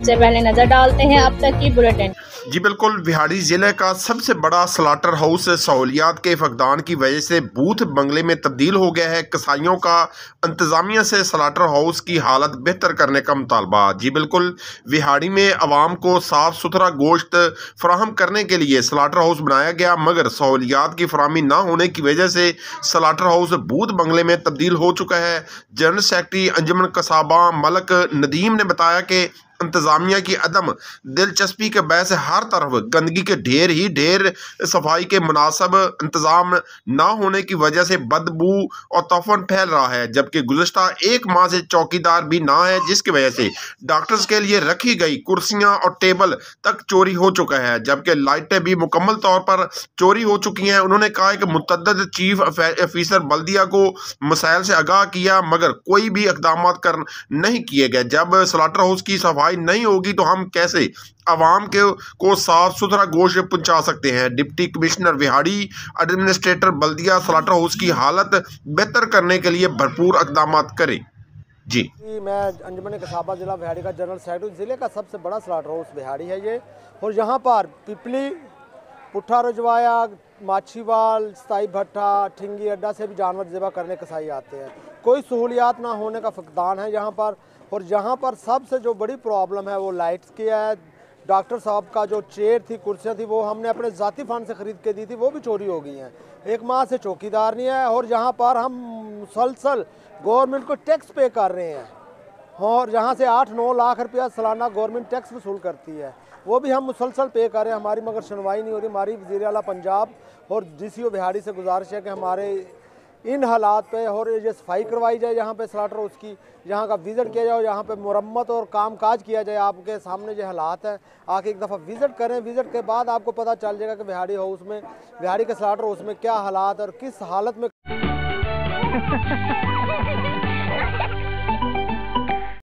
सबसे पहले नजर डालते हैं अब तक की बुलेटिन। जी बिल्कुल, बिहाड़ी जिले का सबसे बड़ा स्लाटर हाउस सहूलियात के फकदान की वजह से बूथ बंगले में तब्दील हो गया है। कसाईयों का इंतजामिया से स्लाटर हाउस की हालत बेहतर करने का मुतालबा। जी बिल्कुल, बिहाड़ी में अवाम को साफ सुथरा गोश्त फराहम करने के लिए स्लाटर हाउस बनाया गया, मगर सहूलियात की फराहमी ना होने की वजह से स्लाटर हाउस बूथ बंगले में तब्दील हो चुका है। जनरल सेक्रेटरी अंजुमन कसाबा मलक नदीम ने बताया कि इंतजामिया की अदम दिलचस्पी के बहस हर तरफ गंदगी के ढेर ही ढेर, सफाई के मुनासिब इंतजाम ना होने की वजह से बदबू और तफन फैल रहा है, जबकि गुज़श्ता एक माह से चौकीदार भी ना है, जिसकी वजह से डॉक्टर्स के लिए रखी गई कुर्सियां और टेबल तक चोरी हो चुका है, जबकि लाइटें भी मुकम्मल तौर पर चोरी हो चुकी हैं। उन्होंने कहा कि मुतअद्दिद चीफ ऑफिसर बल्दिया को मसाइल से आगाह किया, मगर कोई भी इक़दाम कर नहीं किए गए। जब स्लाटर हाउस की सफाई नहीं होगी तो हम कैसे आवाम को साफ सुथरा गोश्त पहुंचा सकते हैं। डिप्टी कमिश्नर बिहाड़ी एडमिनिस्ट्रेटर बल्दिया स्लाटर हाउस की हालत बेहतर करने के लिए भरपूर इक़दाम करें। जी मैं अंजुमन कसाबा ज़िला बिहाड़ी का जनरल सेक्रेटरी। ज़िले का सबसे बड़ा स्लाटर हाउस बिहाड़ी है ये, और यहाँ पर पिपली, पुट्ठा रजवाया, माछीवाल, स्थाई भट्टा, ठिंगी अड्डा से भी जानवर ज़िबा करने कसाई आते हैं। कोई सहूलियात ना होने का फकदान है यहाँ पर। और यहाँ पर सबसे जो बड़ी प्रॉब्लम है वो लाइट्स की है। डॉक्टर साहब का जो चेयर थी, कुर्सियाँ थी, वो हमने अपने ज़ाती फंड से ख़रीद के दी थी, वो भी चोरी हो गई हैं। एक माह से चौकीदार नहीं है, और यहाँ पर हम मुसलसल गवर्नमेंट को टैक्स पे कर रहे हैं, और जहाँ से 8-9 लाख रुपया सालाना गवर्नमेंट टैक्स वसूल करती है, वो भी हम मुसलसल पे कर रहे हैं। हमारी मगर सुनवाई नहीं हो रही। हमारी वज़ीर आला पंजाब और DCO बिहाड़ी से गुजारिश है कि हमारे इन हालात पे और ये सफाई करवाई जाए, यहाँ पे स्लाटर हाउस की, यहाँ का विज़िट किया जाए, यहाँ पे मुरम्मत और कामकाज किया जाए। आपके सामने जो हालात है, आके एक दफ़ा विज़िट करें। विज़िट के बाद आपको पता चल जाएगा कि बिहाड़ी हाउस में, बिहाड़ी के स्लाटर हाउस में क्या हालात और किस हालत में